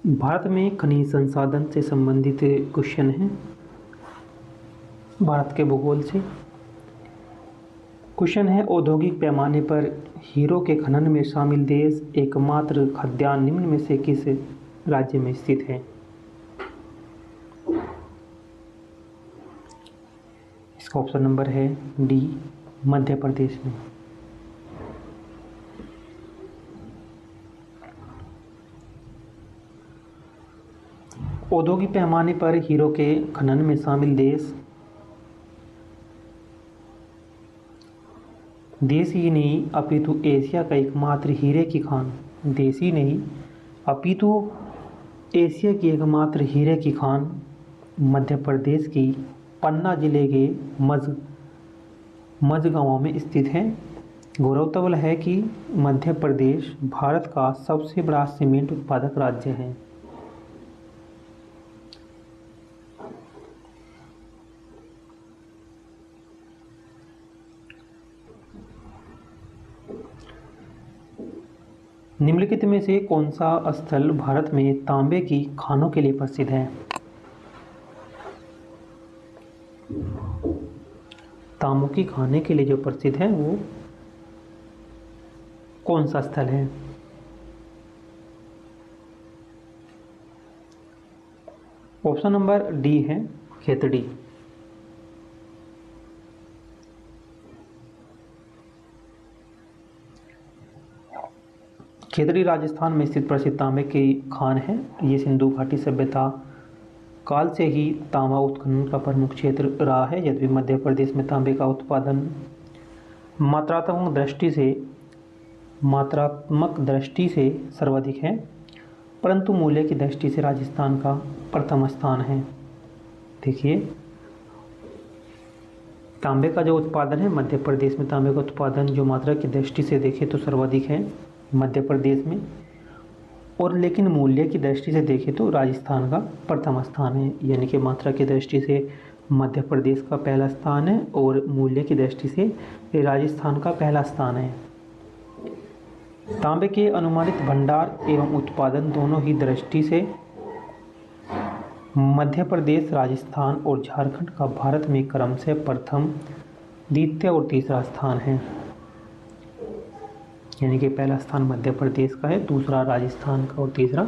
भारत में खनिज संसाधन से संबंधित क्वेश्चन है। भारत के भूगोल से क्वेश्चन है, औद्योगिक पैमाने पर हीरो के खनन में शामिल देश एकमात्र खाद्यान्न निम्न में से किस राज्य में स्थित है? इसका ऑप्शन नंबर है डी, मध्य प्रदेश में। औद्योगिक पैमाने पर हीरो के खनन में शामिल देश ही नहीं अपितु एशिया का एकमात्र हीरे की खान देश ही नहीं अपितु एशिया की एकमात्र हीरे की खान मध्य प्रदेश की पन्ना जिले के मझगांव में स्थित है। गौरतलब है कि मध्य प्रदेश भारत का सबसे बड़ा सीमेंट उत्पादक राज्य है। निम्नलिखित में से कौन सा स्थल भारत में तांबे की खानों के लिए प्रसिद्ध है? तांबों की खाने के लिए जो प्रसिद्ध है वो कौन सा स्थल है? ऑप्शन नंबर डी है खेतड़ी। खेतड़ी राजस्थान में स्थित प्रसिद्ध तांबे की खान है। ये सिंधु घाटी सभ्यता काल से ही तांबा उत्खनन का प्रमुख क्षेत्र रहा है। यद्यपि मध्य प्रदेश में तांबे का उत्पादन मात्रात्मक दृष्टि से सर्वाधिक है, परंतु मूल्य की दृष्टि से राजस्थान का प्रथम स्थान है। देखिए, तांबे का जो उत्पादन है मध्य प्रदेश में, तांबे का उत्पादन जो मात्रा की दृष्टि से देखें तो सर्वाधिक है मध्य प्रदेश में, और लेकिन मूल्य की दृष्टि से देखें तो राजस्थान का प्रथम स्थान है। यानी कि मात्रा की दृष्टि से मध्य प्रदेश का पहला स्थान है और मूल्य की दृष्टि से राजस्थान का पहला स्थान है। तांबे के अनुमानित भंडार एवं उत्पादन दोनों ही दृष्टि से मध्य प्रदेश, राजस्थान और झारखंड का भारत में क्रमशः प्रथम, द्वितीय और तीसरा स्थान है। यानी कि पहला स्थान मध्य प्रदेश का है, दूसरा राजस्थान का और तीसरा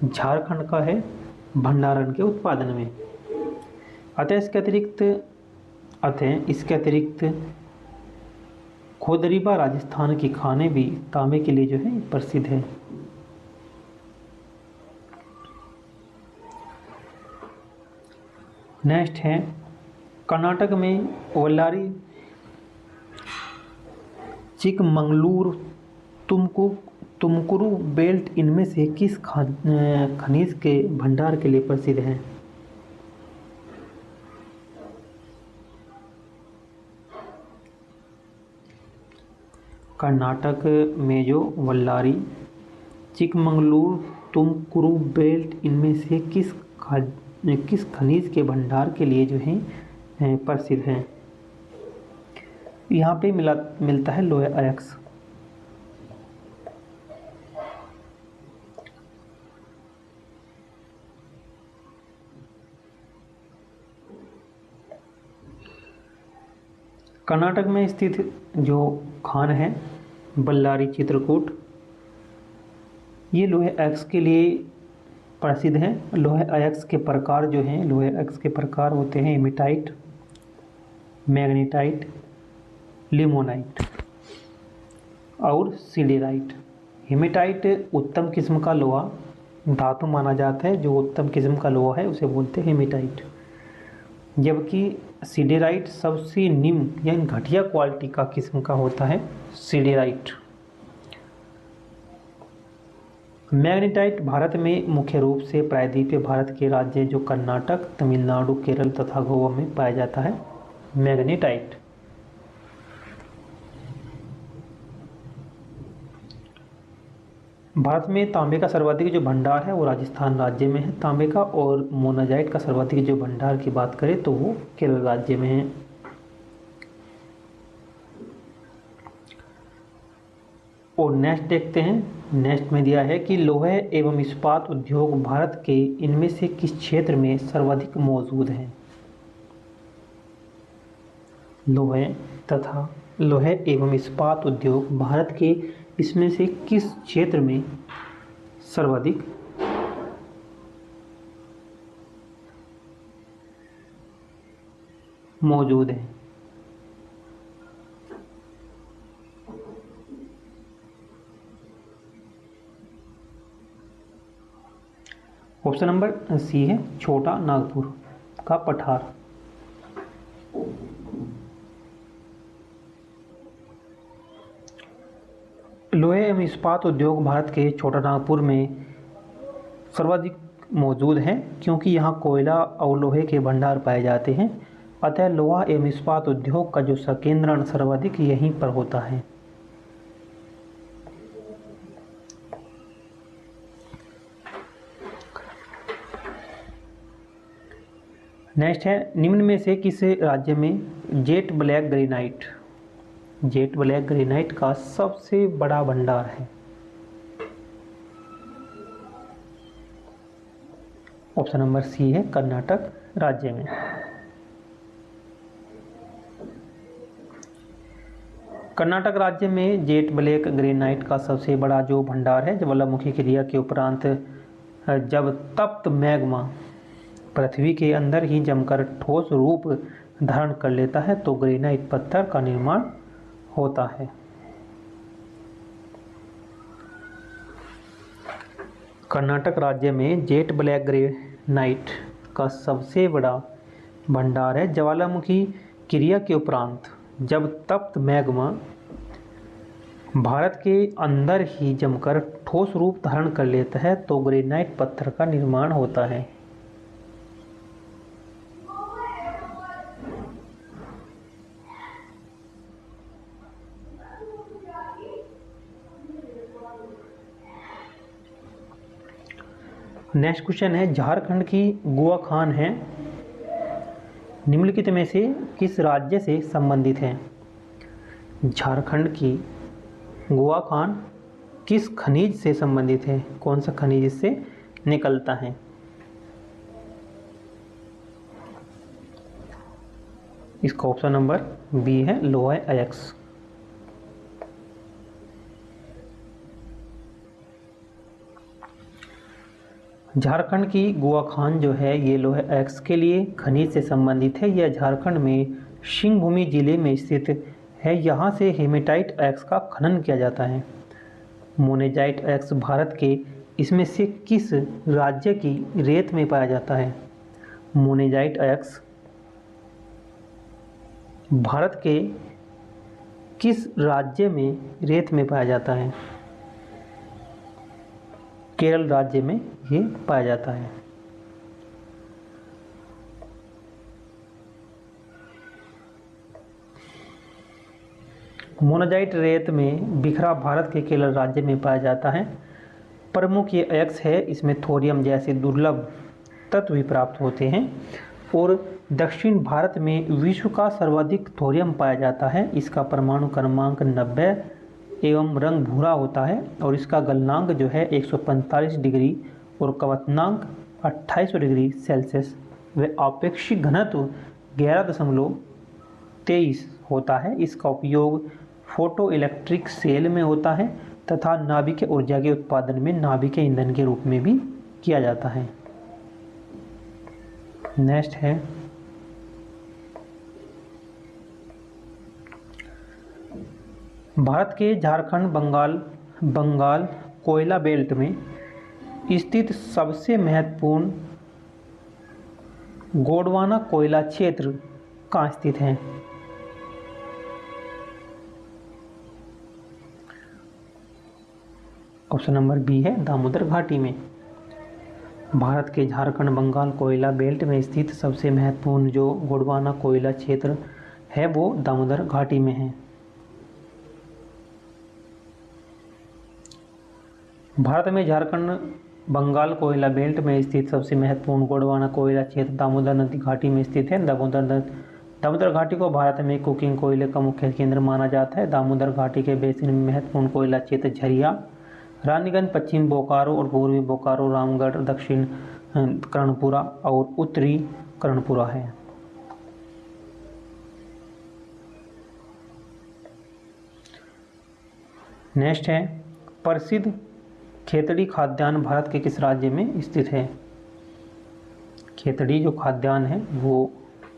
झारखंड का है भंडारण के उत्पादन में। अतः इसके अतिरिक्त खोदरीबा राजस्थान की खानें भी तांबे के लिए जो है प्रसिद्ध है। नेक्स्ट है, कर्नाटक में वल्लारी, चिकमंगलूर, तुमकुरू बेल्ट इनमें से किस खनिज के भंडार के लिए प्रसिद्ध है? कर्नाटक में जो वल्लारी, चिकमंगलूर, तुमकुरू बेल्ट इनमें से किस खनिज के भंडार के लिए जो है प्रसिद्ध है? यहाँ पे मिलता है लोहे अयस्क। कर्नाटक में स्थित जो खान है बल्लारी चित्रकूट, ये लोहे अयस्क के लिए प्रसिद्ध है। लोहे अयस्क के प्रकार जो हैं, लोहे अयस्क के प्रकार होते हैं हेमेटाइट, मैग्नेटाइट, लिमोनाइट और सिडेराइट। हेमेटाइट उत्तम किस्म का लोहा धातु माना जाता है। जो उत्तम किस्म का लोहा है उसे बोलते हैं हेमेटाइट, जबकि सिडेराइट सबसे निम्न यानी घटिया क्वालिटी का किस्म का होता है सिडेराइट। मैग्नेटाइट भारत में मुख्य रूप से प्रायद्वीपीय भारत के राज्य जो कर्नाटक, तमिलनाडु, केरल तथा गोवा में पाया जाता है मैग्नेटाइट। भारत में तांबे का सर्वाधिक जो भंडार है वो राजस्थान राज्य में है तांबे का, और मोनाजाइट का सर्वाधिक जो भंडार की बात करें तो वो केरल राज्य में है। और नेक्स्ट देखते हैं। नेक्स्ट में दिया है कि लोहे एवं इस्पात उद्योग भारत के इनमें से किस क्षेत्र में सर्वाधिक मौजूद है। लोहे एवं इस्पात उद्योग भारत के इसमें से किस क्षेत्र में सर्वाधिक मौजूद है। ऑप्शन नंबर सी है छोटा नागपुर का पठार। लोहे एवं इस्पात उद्योग भारत के छोटा नागपुर में सर्वाधिक मौजूद है क्योंकि यहाँ कोयला और लोहे के भंडार पाए जाते हैं। अतः लोहा एवं इस्पात उद्योग का जो संकेंद्रण सर्वाधिक यहीं पर होता है। नेक्स्ट है निम्न में से किस राज्य में जेट ब्लैक ग्रेनाइट का सबसे बड़ा भंडार है। ऑप्शन नंबर सी है कर्नाटक राज्य में। कर्नाटक राज्य में जेट ब्लैक ग्रेनाइट का सबसे बड़ा जो भंडार है ज्वालामुखी क्रिया के उपरांत जब तप्त मैग्मा पृथ्वी के अंदर ही जमकर ठोस रूप धारण कर लेता है तो ग्रेनाइट पत्थर का निर्माण होता है। कर्नाटक राज्य में जेट ब्लैक ग्रेनाइट का सबसे बड़ा भंडार है ज्वालामुखी क्रिया के उपरांत जब तप्त मैग्मा भारत के अंदर ही जमकर ठोस रूप धारण कर लेता है तो ग्रेनाइट पत्थर का निर्माण होता है। नेक्स्ट क्वेश्चन है झारखंड की गुआ खान है निम्नलिखित में से किस राज्य से संबंधित है। झारखंड की गुआ खान किस खनिज से संबंधित है, कौन सा खनिज इससे निकलता है। इसका ऑप्शन नंबर बी है लोहा अयस्क। झारखंड की गुआ खान जो है ये लोहे अयस्क के लिए खनिज से संबंधित है। यह झारखंड में सिंहभूमि जिले में स्थित है। यहाँ से हेमेटाइट अयस्क का खनन किया जाता है। मोनेजाइट अयस्क भारत के इसमें से किस राज्य की रेत में पाया जाता है। मोनेजाइट अयस्क भारत के किस राज्य में रेत में पाया जाता है। केरल राज्य में ये पाया जाता है। मोनाजाइट रेत में बिखरा भारत के केरल राज्य में पाया जाता है। प्रमुख ये अयस्क है, इसमें थोरियम जैसे दुर्लभ तत्व भी प्राप्त होते हैं और दक्षिण भारत में विश्व का सर्वाधिक थोरियम पाया जाता है। इसका परमाणु क्रमांक 90 एवं रंग भूरा होता है और इसका गलनांक जो है 145 डिग्री और क्वथनांक 2800 डिग्री सेल्सियस व आपेक्षिक घनत्व 11.23 होता है। इसका उपयोग फोटो इलेक्ट्रिक सेल में होता है तथा नाभिकीय ऊर्जा के उत्पादन में नाभिकीय ईंधन के रूप में भी किया जाता है। नेक्स्ट है भारत के झारखंड बंगाल कोयला बेल्ट में स्थित सबसे महत्वपूर्ण गोंडवाना कोयला क्षेत्र कहाँ स्थित है। ऑप्शन नंबर बी है दामोदर घाटी में। भारत के झारखंड बंगाल कोयला बेल्ट में स्थित सबसे महत्वपूर्ण जो गोंडवाना कोयला क्षेत्र है वो दामोदर घाटी में है। भारत में झारखंड बंगाल कोयला बेल्ट में स्थित सबसे महत्वपूर्ण गोंडवाना कोयला क्षेत्र दामोदर नदी घाटी में स्थित है। दामोदर दामोदर घाटी को भारत में कुकिंग कोयले का मुख्य केंद्र माना जाता है। दामोदर घाटी के बेसिन में महत्वपूर्ण कोयला क्षेत्र झरिया, रानीगंज, पश्चिम बोकारो और पूर्वी बोकारो, रामगढ़, दक्षिण कर्णपुरा और उत्तरी कर्णपुरा है। नेक्स्ट है, प्रसिद्ध खेतड़ी खाद्यान्न भारत के किस राज्य में स्थित है? खेतड़ी जो खाद्यान्न है वो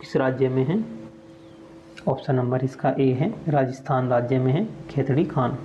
किस राज्य में है? ऑप्शन नंबर इसका ए है, राजस्थान राज्य में है खेतड़ी खान।